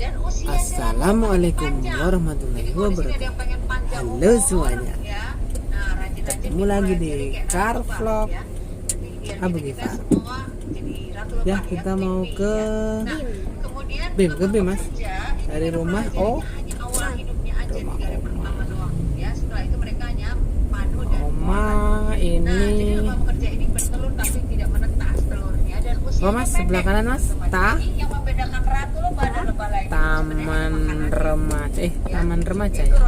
Assalamualaikum warahmatullahi wabarakatuh. Halo semuanya, ketemu lagi di Car Vlog Abu Gifar. Ya, kita mau ke BIM mas, dari rumah Oma ini. Oh mas, sebelah kanan mas, Taman Remaja, Taman Remaja ya.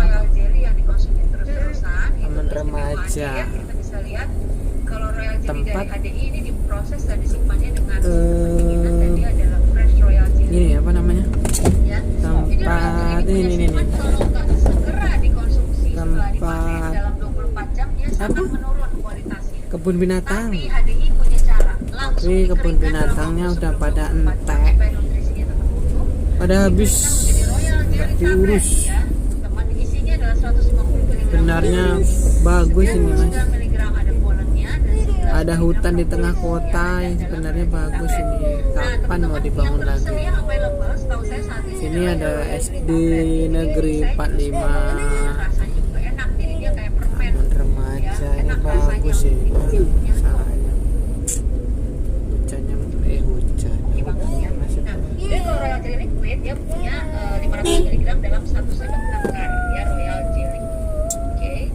Taman Remaja. Tempat ini apa namanya? Tempat ini. Tempat apa? Kebun binatang. Tapi kebun binatangnya udah pada entek, pada habis, nggak diurus. Sebenarnya bagus ini mas, ada hutan di tengah kota yang sebenarnya bagus ini. Kapan mau dibangun lagi? Sini ada SD Negeri 45, Taman Remaja, ini bagus sih. Jadi kalau Royal Jelly Liquid dia punya 500 mg dalam 1 sendok makan ya, Royal Jelly. Oke.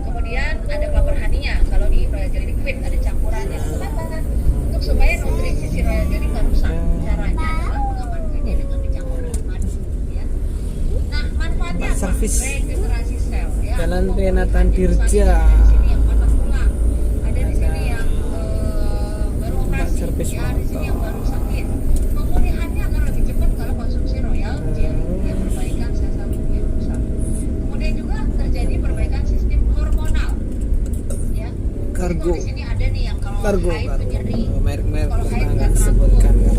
Kemudian ada kelapa honey-nya. Kalau di Royal Jelly Liquid ada campurannya. Kenapa? Untuk supaya nutrisi si Royal Jelly nggak rusak. Caranya adalah mengamankannya dengan dicampur dengan madu ya. Nah, manfaatnya apa? Regenerasi sel ya. Jalan Renatan Dirja. Ada di sini yang baru operasi ya, di sini yang baru sakit. Pemulihannya akan lebih cepat kalau konsumsi Royal Jelly ya, perbaikan sel-sel tubuh yang rusak. Kemudian juga terjadi perbaikan sistem hormonal ya. Kargo. Di sini ada nih yang kalau haid penyeri, merek-merek kalau haid nggak nggak disebutkan ya.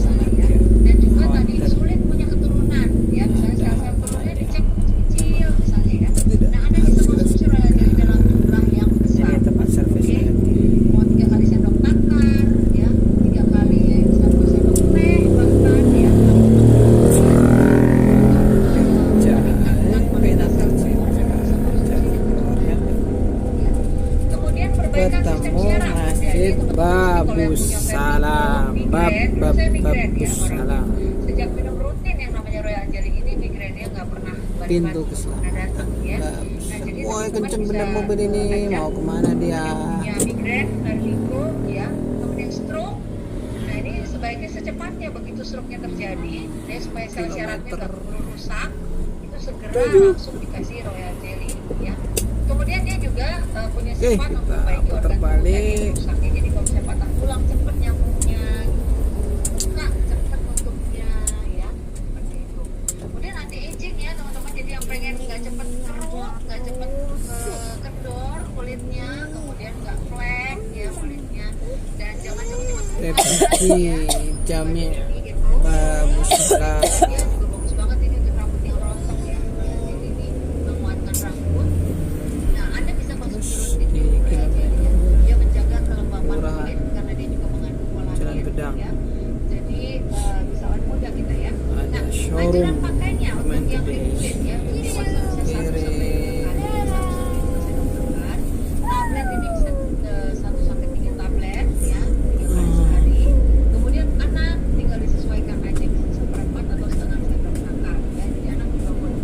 Dan juga tadi sulit punya keturunan ya, misalnya sel-sel telurnya dicek kecil misalnya ya. Nah, Anda bisa konsumsi Royal Jelly dalam jumlah yang besar. Ini tempat servis ya. Mau 3 kali sendok takar ya, 3 kali 1 sendok teh bahkan ya. Kemudian perbaikan sistem Ketemu syaraf. Masjid Babus Salam, Babus Salam. Sejak minum rutin yang namanya Royal Jelly ini, migrainnya nggak pernah Pintu ke sana. datang ya. Wah, kenceng bener mobil ini. Mau kemana dia? Punya migrain, vertigo ya, kemudian stroke. Nah, ini sebaiknya secepatnya begitu stroke-nya terjadi, ya, supaya sel syarafnya nggak keburu rusak, itu segera langsung dikasih Royal Jelly ya. Kemudian dia juga punya sifat kita memperbaiki putar organ balik. yang rusaknya. Jadi kalau misalnya patah tulang cepet nyambungnya, buka cepet nutupnya ya, seperti itu. Kemudian anti aging ya teman-teman, jadi yang pengen nggak cepet kerut, nggak cepet kendor kulitnya, kemudian nggak flek ya kulitnya, dan jangan cepet-cepet Revisi jamnya Babus Salam. dia juga bagus banget ini untuk rambut yang rontok ya. Jadi ini menguatkan rambut. Nah, Anda bisa konsumsi rutin di Royal Jelly ya. Dia menjaga kelembapan kulit karena dia juga mengandung Jalan kolagen Gedang. ya. Jadi bisa awet muda kita ya. Ada Nah, showroom anjuran pakainya untuk Taman yang Gede. liquid ya, bisa 1 sampai 2 kali, 1 sampai 2 makan. Tablet ini bisa 1 sampai 3 tablet ya, 3 kali sehari. Kemudian anak tinggal disesuaikan aja, bisa seperempat atau setengah sendok makan ya. Jadi anak juga boleh.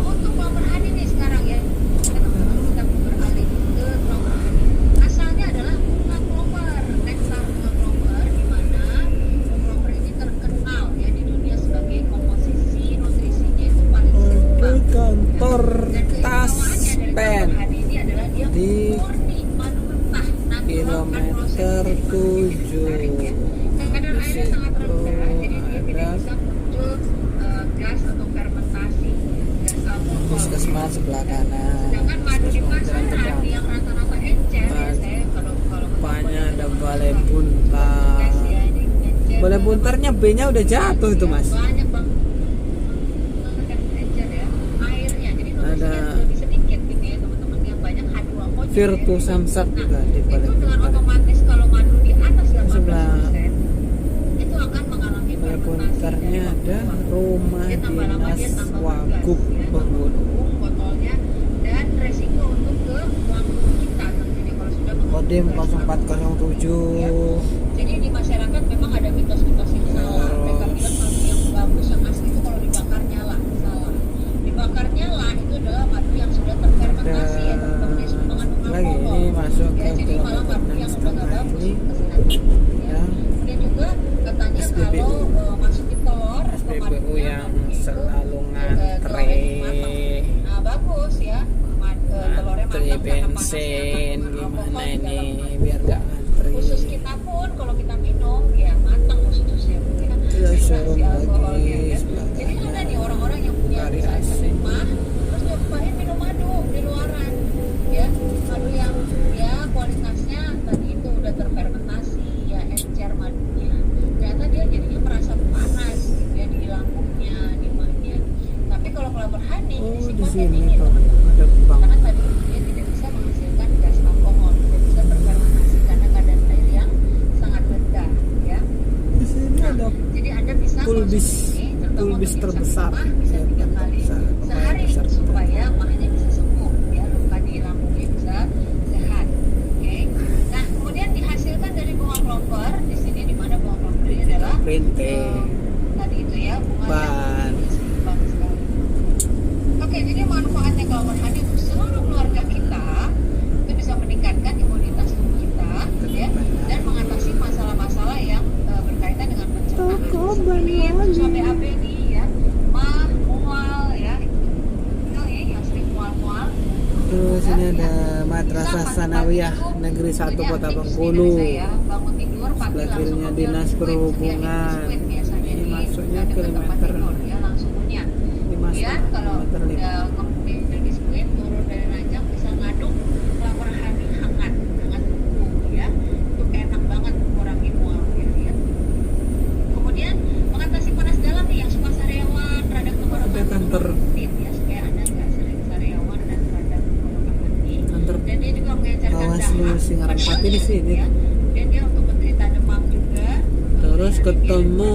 Untuk kelapa honey nih sekarang ya, teman-teman kita beralih ke kelapa honey. Asalnya adalah bunga clover, nektar bunga clover, di mana bunga clover ini terkenal ya di dunia sebagai komposisi nutrisinya itu paling seimbang. Kantor Dan keistimewaannya dari Taspen kelapa honey ini adalah dia di murni madu mentah, natural kilometer 7. Kadar airnya sangat rendah, jadi dia tidak bisa muncul gas atau fermentasi, gas alkohol. Puskesmas sebelah kanan. Sedangkan madu di pasaran yang rata-rata encer ya, saya kalau Rupanya ada balai buntar. tes ya, ini encer. Balai buntarnya B-nya udah jatuh itu mas. Banyak bang, encer ya, airnya. Jadi nutrisinya Ada lebih sedikit gitu ya teman-teman, yang banyak H2O nya. Virtu Samsat juga di balai Itu dengan buntar. otomatis kalau madu di atas 18% Sebelah itu akan mengalami balai fermentasi Bakarnya ada Rumah Dinas Wagub Bengkulu. botolnya dan resiko untuk ke lambung kita tentunya kalau sudah Kodim mengalami 0407. jadi di masyarakat memang ada mitos-mitos yang salah. Mereka bilang madu yang bagus yang asli itu kalau dibakar nyala. Salah. Dibakar nyala itu adalah madu yang sudah terfermentasi ya teman-teman, yang sudah mengandung Lagi alkohol. ini masuk Ya, ke jadi malah kilometer madu yang udah nggak 6,5 bagus ini kesehatan. Ya. ya Kemudian juga katanya SPBU. kalau masukin telur ke SPBU madunya, yang madu itu, selalu telurnya ngantre dimasak. Nah bagus ya, telurnya ngantri matang karena bensin panasnya akan gimana alkohol di ini dalamnya. biar gak ngantri. Khusus kita pun kalau kita minum ya matang khususnya ya. Kita showroom Si alkoholnya, lagi ya. sebelahnya. Jadi ada nih orang-orang yang punya Dari misalnya asing. rumah terus nyobain minum madu di luaran ya, madu yang ya kualitasnya tadi itu udah terfermentasi ya, encer madunya, ternyata dia jadinya merasa panas gitu ya di lambungnya, di mahnya. Tapi kalau kelapa honey Oh, di sifatnya sini dingin tuh teman-teman, ada bank. karena tadi dia tidak bisa menghasilkan gas alkohol, tidak bisa berfermentasi karena kadar air yang sangat rendah ya. Di sini ada Jadi Anda bisa pulbis, konsumsi ini, terutama pulbis untuk terbesar. mah bisa 3 kali sehari supaya mahnya bisa sembuh ya, luka di lambungnya bisa sehat. Oke. Nah, kemudian dihasilkan dari bunga clover. Di sini di mana bunga clover ini adalah printing. tadi itu ya bunga Ban. yang bagus sekali. Oke, jadi manfaatnya clover honey untuk seluruh keluarga kita itu bisa meningkatkan imunitas tubuh kita ya, dan mengatasi masalah-masalah yang berkaitan dengan pencernaan kulit sampai ABD ya, mah, mual ya, itu yang sering mual-mual. Terus ini ada Madrasah Sanawiyah Negeri 1 Kota Bengkulu. Sebelah kirinya Dinas Perhubungan. Ini masuknya kilometer 5 Ya, kalau kilometer 5. udah ngambil biskuit turun dari ranjang bisa ngaduk kelapa honey hangat kuku ya, itu enak banget mengurangi mual ya. Kemudian mengatasi panas dalam nih yang suka sariawan, radang tenggorokan Ada kantor ya, supaya anda nggak sering sariawan dan radang tenggorokan hati. kantor Dan dia juga mengencerkan Bawaslu dahak, Singarang Pati di sini. ya. Dan dia untuk penderita demam juga. Terus Dia ketemu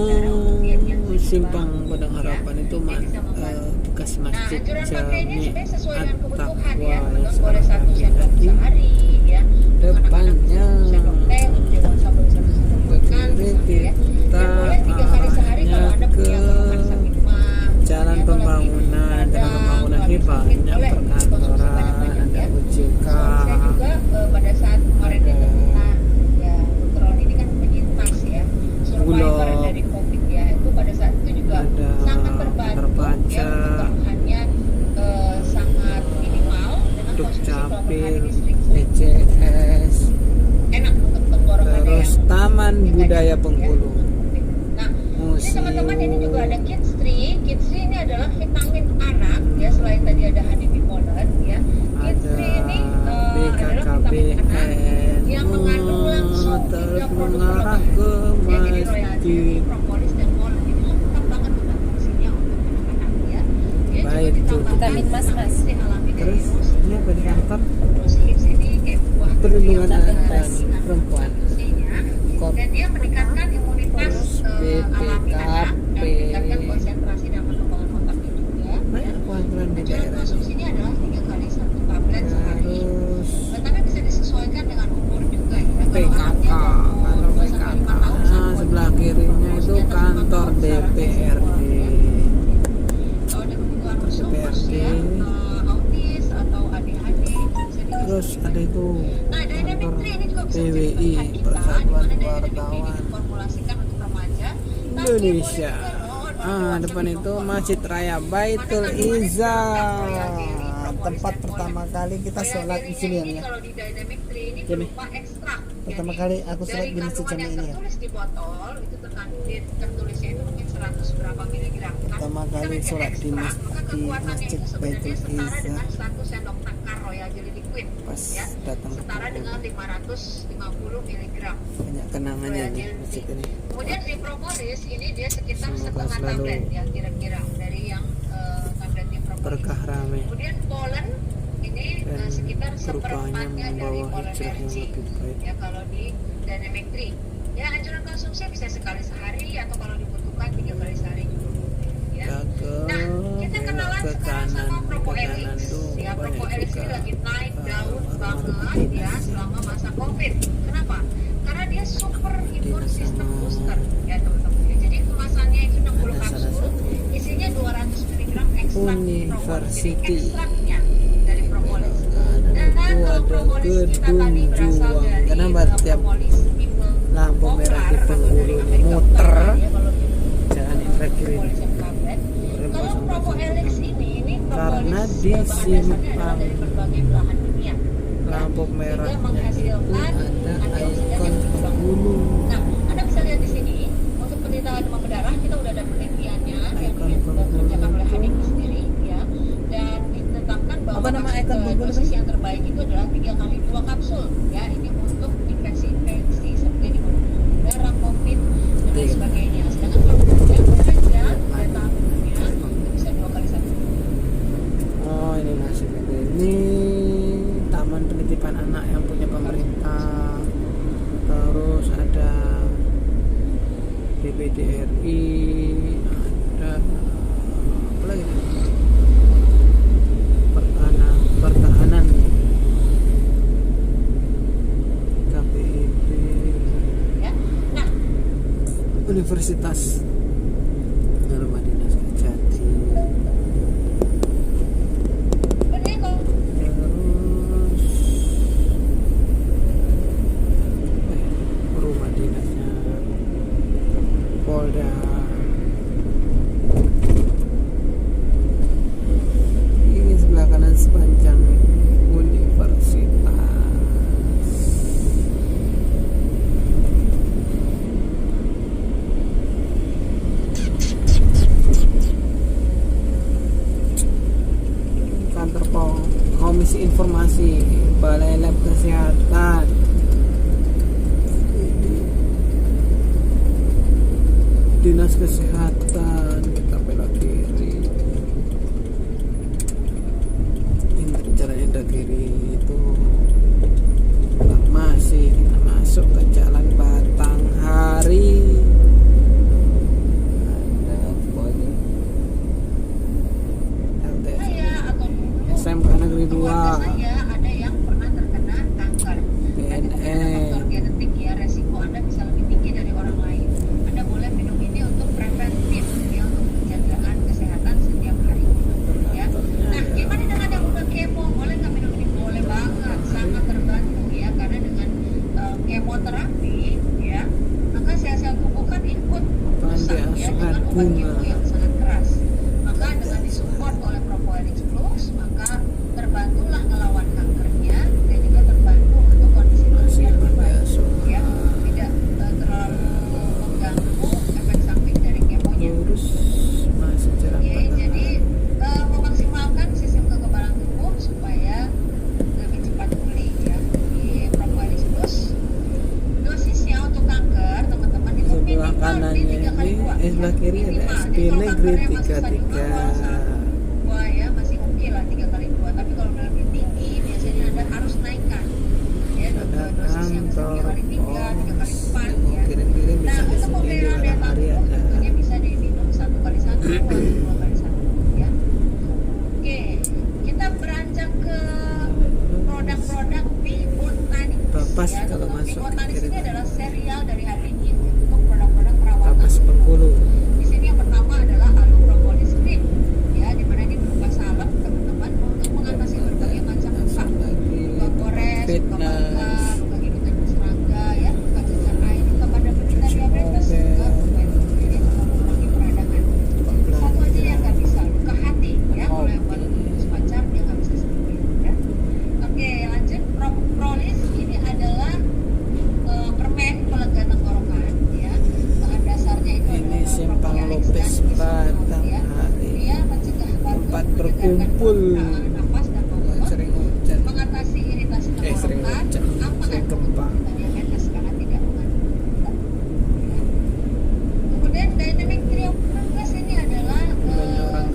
yang Simpang Padang Harapan itu bekas masjid anjuran pakai ini Jami sebenarnya sesuai dengan kebutuhan At-Taqwa ya. yang Boleh sekarang 1 sendok lagi sehari ya. depannya. Anak-anak 1 sendok teh, dewasa boleh 1 sendok Ke makan kiri ya. kita Dan boleh 3 kali sehari kalau arahnya Anda ke punya keluhan sakit mah. Jalan ya, Pembangunan. Jalan Pembangunan ini banyak perkantoran, ada OJK, saya juga pada saat kemarin ada itu kita ya Omikron ini kan penyintas ya, survivor Bulog, dari COVID ya, itu pada saat itu juga ada sangat terbantu terbaca, ya, untuk keluhannya sangat minimal dengan Duk konsumsi kelapa Capil, honey sering ECS, enak untuk tenggorokannya terus yang Taman Budaya Bengkulu, Nah, ini teman-teman ini juga ada museum, Kids Tree. Kids Tree ini adalah vitamin anak ya, selain tadi ada honey pollen ya. Kids ada Tree ini adalah vitamin anak yang mengandung langsung terus 3 produk mengarah obat. ke Ya, jadi royal jelly, masjid. propolis dan pollen ini lengkap banget dengan fungsinya untuk anak-anak ya. Dia Baik, juga tuh. ditambahkan Vitamin mas-mas. vitamin C alami dari Terus rose. ini apa di kantor Terus hips ini kayak buah perlindungan yang anak sangat dan ringan perempuan. fungsinya. Dan dia meningkatkan imunitas alami anak dan meningkatkan konsentrasi dan perkembangan otaknya juga. Banyak kewantulan di Anjuran daerah. konsumsinya adalah 3 kali 1 tablet sehari. Terus Tapi bisa disesuaikan dengan umur juga ya. Kalau PKK, anaknya kantor umur 2 PKK. sampai 5 tahun Nah, sebelah kirinya itu kantor DPRD. Kalau ada kebutuhan khusus DPRD. ya, autis atau ADHD bisa Terus ada itu Nah, Dynamic kantor Tree ini juga bisa menjadi PWI, pilihan kita, Persatuan di mana Dynamic Tree Wartawan diformulasikan untuk remaja. Tapi Indonesia. boleh juga Depan itu Masjid Raya Baitul Izzah. Tempat pertama kali kita sholat di sini ya. Kalau di Dynamic Tree ini Gini. berupa ekstrak. Pertama Jadi, kali aku sholat dari di Masjid kandungan Jami yang ini ya. tertulis di botol itu tertulisnya itu mungkin 100 berapa miligram. Pertama Kita kali bikin sholat di ekstrak, maka kekuatannya Masjid itu sebenarnya Baitul setara Izzah. dengan 1 sendok makan royal jelly liquid. Pas Ya, datang ke setara Bengkulu. dengan 550 miligram. Banyak kenangannya nih masjid ini. Kemudian di propolis ini dia sekitar Semoga setengah selalu tablet ya kira-kira dari yang tabletnya propolis. Berkah rame Kemudian pollen ini dan sekitar rupanya seperempatnya dari membawa pollen hijrah yang energy lebih baik. ya kalau di Dynamic Tree. Ya anjuran konsumsi bisa sekali sehari atau kalau dibutuhkan 3 kali sehari. University. Ekstraknya dari propolis. Dan itu ada gedung juang. Kenapa tiap lampu merah di Bengkulu ini muter? Jalan Indragiri ini. Kalau propolis ini Karena di simpang lampu merahnya itu ada ikon Bengkulu. Nah, Anda bisa lihat di sini untuk penderita demam berdarah kita udah ada penelitiannya yang dikerjakan oleh HDI sendiri ya, dan ditetapkan bahwa Apa nama ikon Bengkulu? dosis yang terbaik itu adalah 3 kali 2 kapsul ya, ini untuk infeksi-infeksi seperti demam berdarah, COVID dan lain sebagainya. Sedangkan kalau yang bekerja daya tahan tubuhnya itu bisa 2 kali 1. Oh, ini masih ini taman penitipan anak yang punya pemerintah. Terus ada DPD RI, ada apa lagi nih? Pertahanan KPID Ya. Nah, Universitas Rumah Dinas Kejati. sebenarnya kalau Terus rumah dinasnya Polda. Ini sebelah kanan sepanjang universitas. Kantor Komisi Informasi Balai Lab Kesehatan. Dinas Kesehatan kita belok kiri. Jalan Indragiri itu masih kita masuk ke Jalan Batanghari. Ada apa ini? LTS saya atau dulu SMK Negeri 2. keluarga saya ada yang pernah terkena kanker. BNN. Faktor genetik ya, resiko Anda bisa lebih tinggi dari orang lain. Anda boleh minum ini untuk preventif ya, untuk penjagaan kesehatan setiap hari. Ya. Nah, gimana dengan yang udah kemo? Boleh nggak minum ini? Boleh banget, sangat terbantu ya, karena dengan kemoterapi ya, maka sel-sel tubuh kan ikut rusak ya dengan obat kemo yang sangat keras. Maka dengan disupport oleh Propolis Plus, maka terbantulah ngelawan kankernya dan juga terbantu untuk kondisi tubuh yang terbaik ya, tidak terlalu mengganggu efek samping dari kemonya. Terus masih Jalan Oke, jadi Batanghari. memaksimalkan sistem kekebalan tubuh supaya lebih cepat pulih ya. Di Propolis Plus dosisnya untuk kanker teman-teman itu Sebelah minimal di kanannya 3 kali ini 2 sebelah kiri ada minimal. SD Jadi kalau Negeri kankernya masih stadium 33. awal 1, 2 ya masih oke lah 3 kali 2, tapi kalau udah lebih tinggi biasanya Anda harus naikkan ya Ada dosis yang 3 kantor kali 3, 3 kali 4 mau ya. kirim-kirim Nah, bisa di untuk sini di pemberian daya tahan Batanghari tubuh ada. tentunya bisa diminum 1 kali 1 atau 2 kali 1 ya. Oke, kita beranjak ke produk-produk Biotanis. Bapas Ya, kalau untuk masuk Biotanis kiri. ini adalah serial dari HDI untuk produk-produk perawatan. Bapas Bengkulu. Di sini yang pertama adalah Alu Propolis Cream, ya, di mana ini berupa salep teman-teman untuk mengatasi berbagai macam luka, luka gores, luka bakar, luka gigitan serangga, ya, luka cacar air, luka pada penderita diabetes, juga ini untuk mengurangi peradangan. Satu aja yang nggak bisa, luka hati, ya, kalau yang baru putus pacar dia nggak bisa sembuh, ya. Oke, lanjut. Propolis ini adalah permen pelega tenggorokan, ya. Bahan dasarnya itu Ini adalah simpang propolis Lopez dan bisphenol, ya. Batanghari. Dia mencegah batuk, Tempat menyegarkan berkumpul. penggunaan napas dan membuat Sering hujan. mengatasi iritasi Sering tenggorokan, hujan. aman Sering untuk gempa. penderita diabetes karena tidak mengandung gula. Ya. Kemudian Dynamic Trio Plus ini adalah Penyorang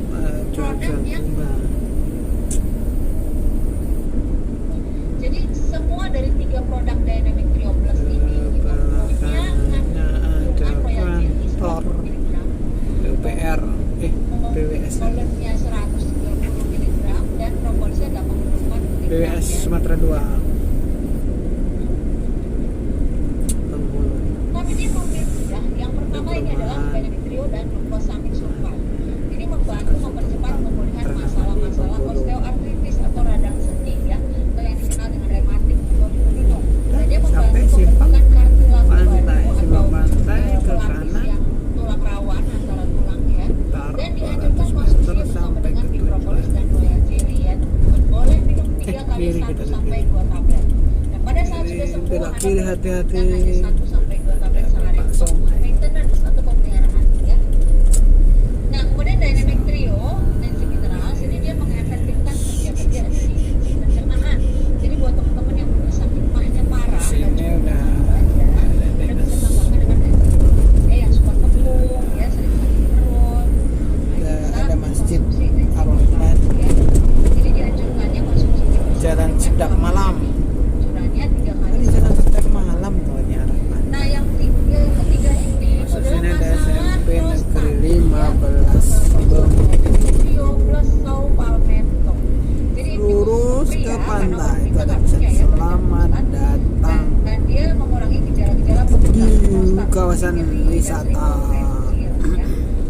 cuaca produk yang bunga. jadi semua dari 3 produk Dynamic Trio Plus ini itu punya Belakangnya ada royal jelly kantor 100 mg, PUPR BWS Roletnya 130 mg dan propolisnya 84 mg. BWS Sumatera 2 Bengkulu. Tapi ini berbeda. Yang pertama ini adalah Dynamic Trio dan glucosamine sulfat. Ini membantu mempercepat pemulihan masalah sebelah kiri hati-hati. Dan hanya 1 sampai 2 tablet sehari Pak untuk Somai. maintenance atau pemeliharaan ya. Nah, kemudian Dynamic Trio Nancy Minerals ini dia mengefektifkan kerja-kerja di pencernaan. Jadi buat teman-teman yang punya sakit mahnya parah, Sini udah Anda bisa tambahkan dengan yang suka kembung, ya sering sakit perut. ada masjid Ar-Rahman. Ar-Rahman. Jadi dianjurkannya konsumsi Jalan Sedap Malam. Anjurannya 3 kali. Ini jalan Sedap Malam tuh ya Ar-Rahman. Nah, yang ketiga ini Masuk adalah sini ada pasangan SMP prostat. Negeri 15 Trio plus Sao Palmetto. Jadi ini lurus khusus ke pria, pantai. karena Itu ada wanita pesan nggak punya ya, selamat berkebutuhan. datang Dan dia mengurangi gejala-gejala di pembukaan prostat, kawasan nyeri, dan wisata. sering kecil, ya.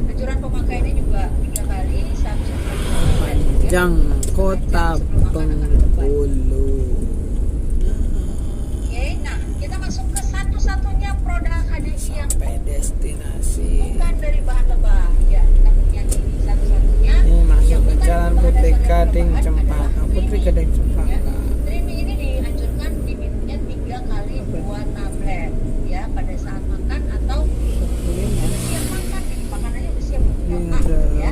Anjuran pemakaiannya juga 3 kali 1 sampai 2 bulan, ya. Panjang Kota Bengkulu. Oke, nah kita masuk ke satu-satunya produk HDI yang Sampai destinasi. bukan dari bahan lebah. Ya, kita punya ini satu-satunya. Ini masuk yang ke bukan Jalan bahan Putri dasar dari Gading lebahan Cempaka. adalah Putri Trimi. Gading Ya, Cempaka. Trimi ini dianjurkan diminumnya 3 kali 2 tablet ya pada saat makan atau udah siap makan nih, makanannya udah siap untuk Ini makan ada ya.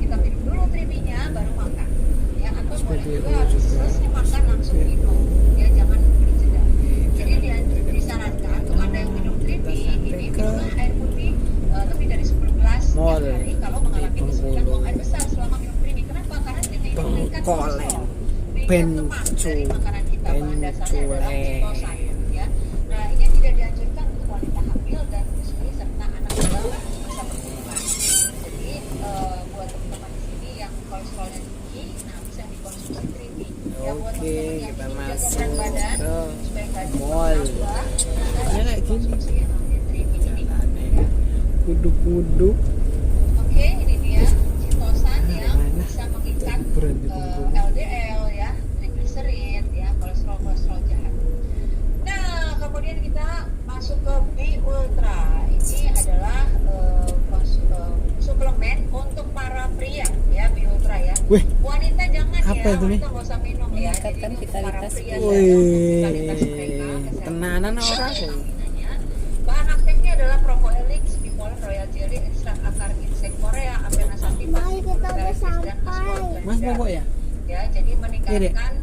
Kita minum dulu Triminya baru makan ya, atau boleh Seperti juga itu juga. selesai makan langsung minum ya, jangan berjeda. Jadi disarankan untuk Anda yang minum Trimi ini minumlah air putih lebih dari 10 gelas Mall setiap hari kalau mengalami di kesulitan Bengkulu. buang air besar selama minum Trimi. Kenapa? Karena Trimi itu meningkat Bengkolen. kolesterol. Meningkat lemak dari makanan kita, bahan dasarnya adalah chitosan ya. Nah, ini tidak dianjurkan untuk wanita hamil dan menyusui serta anak dalam masa perkembangan. Jadi buat teman-teman di sini yang kolesterolnya tinggi, nah bisa dikonsumsi Trimi. Ya, buat Oke, teman-teman yang kita ingin jaga masuk berat badan ke supaya nggak mall. cepat nambah, Ini nah, kayak gini. konsumsi yang namanya Trimi ini. Ya. Kuduk-kuduk. Oke, ini dia chitosan yang Mana? bisa mengikat Berhenti Bengkulu. LDL ya, triglycerid ya, kolesterol jahat. Nah, kemudian kita masuk ke B Ultra. Ini adalah suplemen untuk para pria ya, B Ultra ya. Wih, Wanita jangan apa ya, itu nih? wanita nggak usah minum ya. Jadi Meningkatkan untuk para vitalitas pria tubuh. saja, untuk vitalitas mereka, wih, kesehatan tenanan orang. staminanya. Bahan aktifnya adalah Propoelix, Bipolar Royal Jelly, ekstrak akar ginseng Korea, Avena sativa, dan ascorbic. Mas Bobo ya? Ya, jadi meningkatkan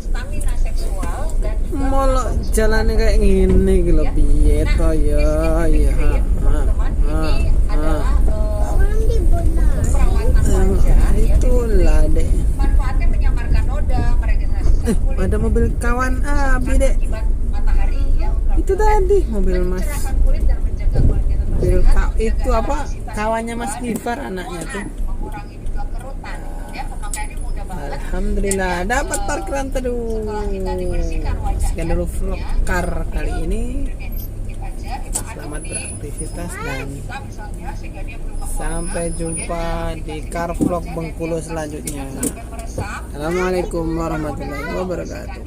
stamina seksual dan juga Molo masa jalannya kayak gini gitu ya. piye Nah, to ya ya. teman-teman, ini adalah perawatan wajah ya. Itulah deh. Manfaatnya menyamarkan noda, meregenerasi sel kulit. Ada mobil kawan Abi deh. Akibat matahari ya. Itu tadi mobil Mas. Mencerahkan kulit dan menjaga kulitnya tetap Mobil sehat, itu menjaga apa? elastisitas Kawannya Mas tubuh, Gifar dan anaknya tuh. mengurangi juga kerutan ya, pemakaiannya mudah banget. Alhamdulillah dapat parkiran teduh. Setelah kita dibersihkan wajahnya, Sekian dulu vlog car kali ini. Ini sedikit aja, kita aduk Selamat di beraktivitas dan kita misalnya sehingga dia belum sampai jumpa di car vlog Bengkulu selanjutnya. sampai meresap. Assalamualaikum warahmatullahi wabarakatuh.